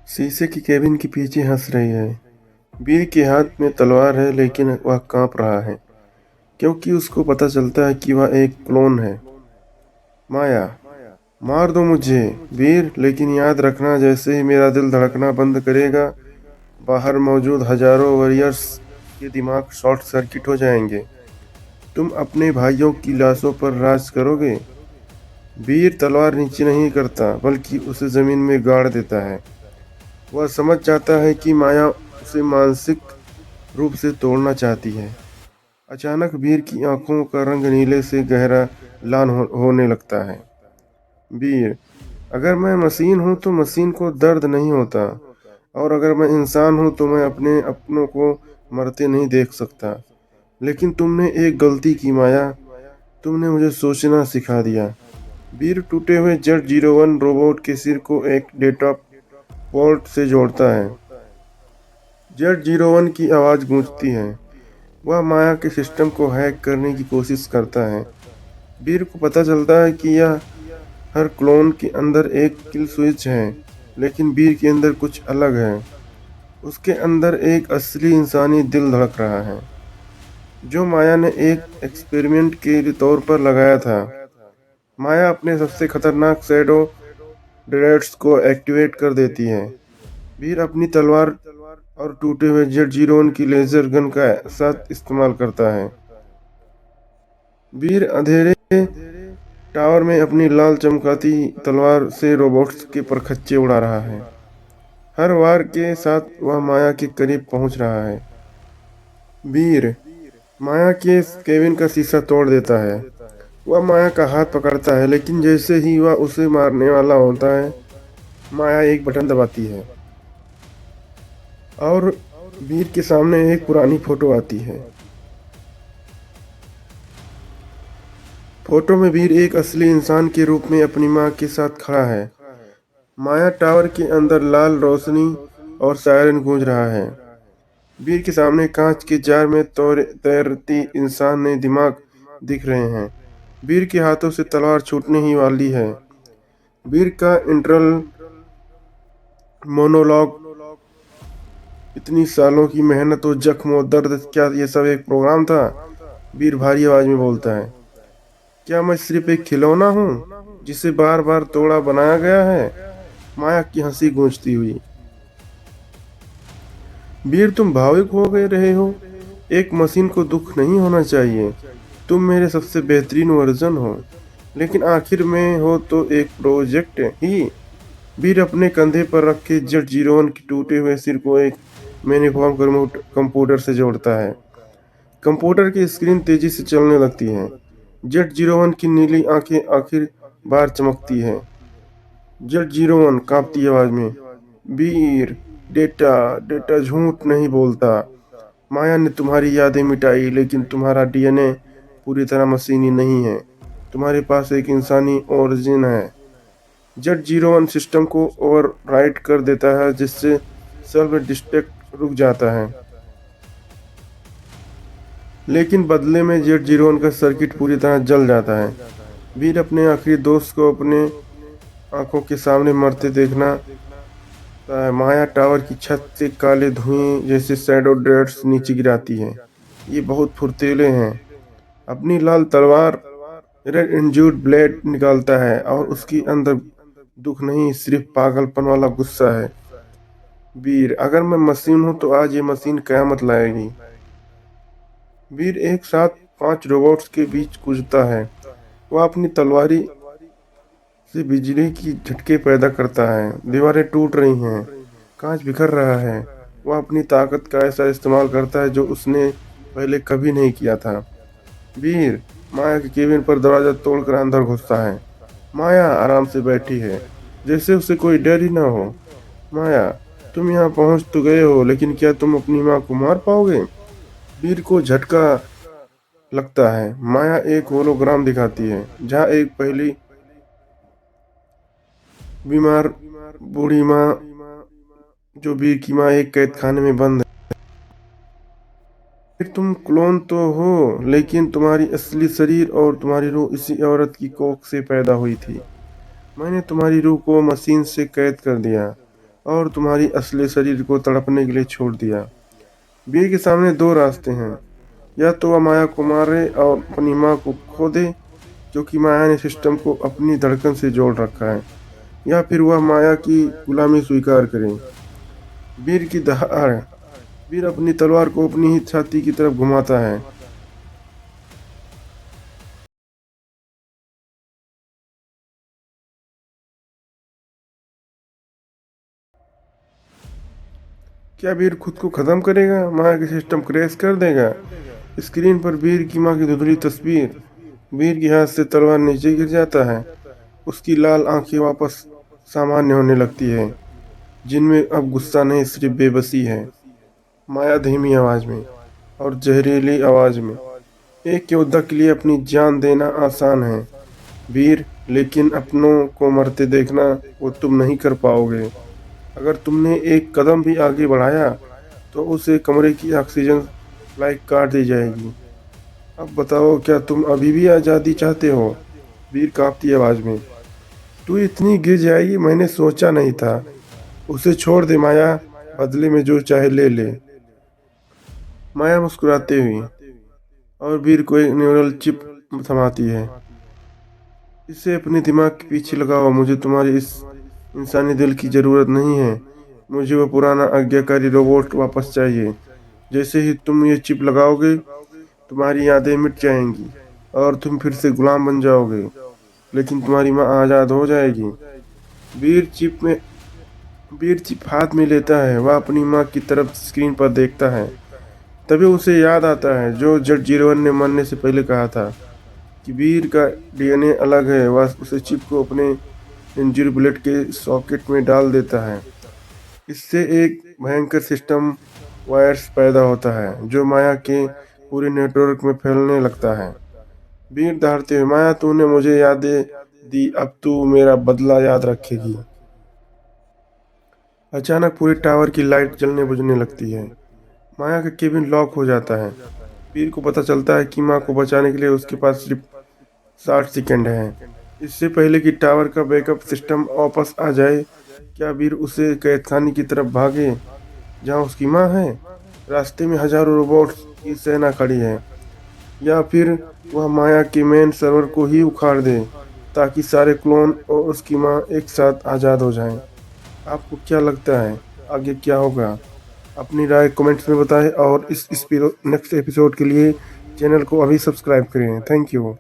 शीशे की केबिन के पीछे हंस रही है। वीर के हाथ में तलवार है लेकिन वह कांप रहा है क्योंकि उसको पता चलता है कि वह एक क्लोन है। माया, मार दो मुझे वीर, लेकिन याद रखना जैसे ही मेरा दिल धड़कना बंद करेगा, बाहर मौजूद हजारों वॉरियर्स के दिमाग शॉर्ट सर्किट हो जाएंगे। तुम अपने भाइयों की लाशों पर राज करोगे। वीर तलवार नीचे नहीं करता बल्कि उसे जमीन में गाड़ देता है। वह समझ जाता है कि माया उसे मानसिक रूप से तोड़ना चाहती है। अचानक वीर की आंखों का रंग नीले से गहरा लाल होने लगता है। वीर, अगर मैं मशीन हूं तो मशीन को दर्द नहीं होता, और अगर मैं इंसान हूं तो मैं अपने अपनों को मरते नहीं देख सकता। लेकिन तुमने एक गलती की माया, तुमने मुझे सोचना सिखा दिया। वीर टूटे हुए Z01 रोबोट के सिर को एक डेटा पोर्ट से जोड़ता है। Z01 की आवाज गूंजती है। वह माया के सिस्टम को हैक करने की कोशिश करता है। वीर को पता चलता है कि यह हर क्लोन के अंदर एक किल स्विच है, लेकिन वीर के अंदर कुछ अलग है। उसके अंदर एक असली इंसानी दिल धड़क रहा है, जो माया ने एक एक्सपेरिमेंट के तौर पर लगाया था। माया अपने सबसे खतरनाक शैडो ड्रेड्स को एक्टिवेट कर देती है। वीर अपनी तलवार और टूटे हुए Z01 की लेजर गन का साथ इस्तेमाल करता है। वीर अंधेरे टावर में अपनी लाल चमकाती तलवार से रोबोट्स के परखच्चे उड़ा रहा है। हर वार के साथ वह माया के करीब पहुंच रहा है। वीर माया के केबिन का शीशा तोड़ देता है। वह माया का हाथ पकड़ता है, लेकिन जैसे ही वह उसे मारने वाला होता है, माया एक बटन दबाती है और वीर के सामने एक पुरानी फोटो आती है। फोटो में वीर एक असली इंसान के रूप में अपनी मां के साथ खड़ा है। माया टावर के अंदर लाल रोशनी और सायरन गूंज रहा है। वीर के सामने कांच के जार में तैरती इंसानी दिमाग दिख रहे हैं। वीर के हाथों से तलवार छूटने ही वाली है। वीर का इंटरनल मोनोलॉग, इतनी सालों की मेहनत और जख्म और दर्द, क्या ये सब एक प्रोग्राम था? वीर भारी आवाज में बोलता है, क्या मैं सिर्फ एक खिलौना हूँ जिसे बार बार तोड़ा बनाया गया है? माया की हंसी गूंजती हुई, वीर तुम भावुक हो गए रहे हो। एक मशीन को दुख नहीं होना चाहिए। तुम मेरे सबसे बेहतरीन वर्जन हो, लेकिन आखिर में हो तो एक प्रोजेक्ट ही। वीर अपने कंधे पर रखे Z01 के टूटे हुए सिर को एक मैनीफॉर्म कंप्यूटर से जोड़ता है। कंप्यूटर की स्क्रीन तेजी से चलने लगती है। Z01 की नीली आंखें आखिर बार चमकती है। Z01 कांपती आवाज में, वीर, डेटा डेटा झूठ नहीं बोलता। माया ने तुम्हारी यादें मिटाई, लेकिन तुम्हारा DNA पूरी तरह मशीनी नहीं है। तुम्हारे पास एक इंसानी ओरिजिन है। Z01 सिस्टम को ओवरराइट कर देता है, जिससे सर्व डिस्ट्रक्ट रुक जाता है। लेकिन बदले में Z01 का सर्किट पूरी तरह जल जाता है। वीर अपने आखिरी दोस्त को अपने आंखों के सामने मरते देखना। माया टावर की छत से काले धुएं जैसे शैडो ड्रेड्स नीचे गिराती है। ये बहुत फुर्तीले हैं। अपनी लाल तलवार रेड इंज्यूर्ड ब्लेड निकालता है और उसके अंदर दुख नहीं, सिर्फ पागलपन वाला गुस्सा है। वीर, अगर मैं मशीन हूं तो आज ये मशीन कयामत लाएगी। वीर एक साथ 5 रोबोट्स के बीच कूदता है। वह अपनी तलवारी से बिजली की झटके पैदा करता है। दीवारें टूट रही हैं, कांच बिखर रहा है। वह अपनी ताकत का ऐसा इस्तेमाल करता है जो उसने पहले कभी नहीं किया था। वीर माया के केबिन पर दरवाजा तोड़कर अंदर घुसता है। माया आराम से बैठी है, जैसे उसे कोई डर ही ना हो। माया, तुम यहाँ पहुंच तो गए हो, लेकिन क्या तुम अपनी माँ को मार पाओगे? वीर को झटका लगता है। माया एक होलोग्राम दिखाती है, जहाँ एक पहली बीमार बूढ़ी माँ, जो वीर की माँ एक कैद खाने में बंद है। फिर तुम क्लोन तो हो, लेकिन तुम्हारी असली शरीर और तुम्हारी रूह इसी औरत की कोख से पैदा हुई थी। मैंने तुम्हारी रूह को मशीन से कैद कर दिया। और तुम्हारी असली शरीर को तड़पने के लिए छोड़ दिया। वीर के सामने दो रास्ते हैं, या तो वह माया को मारे और अपनी माँ को खो दे, जो कि माया ने सिस्टम को अपनी धड़कन से जोड़ रखा है, या फिर वह माया की गुलामी स्वीकार करे। वीर की दहाड़। वीर अपनी तलवार को अपनी ही छाती की तरफ घुमाता है। क्या वीर खुद को खत्म करेगा? माया की सिस्टम क्रैश कर देगा? स्क्रीन पर वीर की माँ की धुंधली तस्वीर। वीर के हाथ से तलवार नीचे गिर जाता है। उसकी लाल आंखें वापस सामान्य होने लगती है, जिनमें अब गुस्सा नहीं, सिर्फ बेबसी है। माया धीमी आवाज में और जहरीली आवाज में, एक योद्धा के लिए अपनी जान देना आसान है वीर, लेकिन अपनों को मरते देखना वो तुम नहीं कर पाओगे। अगर तुमने एक कदम भी आगे बढ़ाया तो उसे कमरे की ऑक्सीजन लाइट काट दी जाएगी। अब बताओ, क्या तुम अभी भी आज़ादी चाहते हो? वीर कांपती आवाज में, तू इतनी गिर जाएगी मैंने सोचा नहीं था। उसे छोड़ दे माया, बदले में जो चाहे ले ले। माया मुस्कुराते हुई और वीर को एक न्यूरल चिप थमाती है। इसे अपने दिमाग के पीछे लगाओ। मुझे तुम्हारी इस इंसानी दिल की जरूरत नहीं है। मुझे वो पुराना आज्ञाकारी रोबोट वापस चाहिए। जैसे ही तुम ये चिप लगाओगे, तुम्हारी यादें मिट जाएंगी और तुम फिर से गुलाम बन जाओगे, लेकिन तुम्हारी माँ आज़ाद हो जाएगी। वीर चिप में वीर चिप हाथ में लेता है। वह अपनी माँ की तरफ स्क्रीन पर देखता है। तभी उसे याद आता है जो Z01 ने मरने से पहले कहा था, कि वीर का डीएनए अलग है। वह उसे चिप को अपने इंजरी बुलेट के सॉकेट में डाल देता है। इससे एक भयंकर सिस्टम वायर्स पैदा होता है, जो माया के पूरे नेटवर्क में फैलने लगता है। वीर दहाड़ते हुए, माया तूने मुझे यादें दी, अब तू मेरा बदला याद रखेगी। अचानक पूरे टावर की लाइट जलने बुझने लगती है। माया का केबिन लॉक हो जाता है। वीर को पता चलता है कि माँ को बचाने के लिए उसके पास सिर्फ 60 सेकंड है। इससे पहले कि टावर का बैकअप सिस्टम वापस आ जाए, क्या वीर उसे कैदखाने की तरफ भागे जहाँ उसकी माँ है? रास्ते में हजारों रोबोट्स की सेना खड़ी है, या फिर वह माया के मेन सर्वर को ही उखाड़ दे ताकि सारे क्लोन और उसकी माँ एक साथ आज़ाद हो जाएं? आपको क्या लगता है आगे क्या होगा? अपनी राय कमेंट्स में बताएं और इस नेक्स्ट एपिसोड के लिए चैनल को अभी सब्सक्राइब करें। Thank you.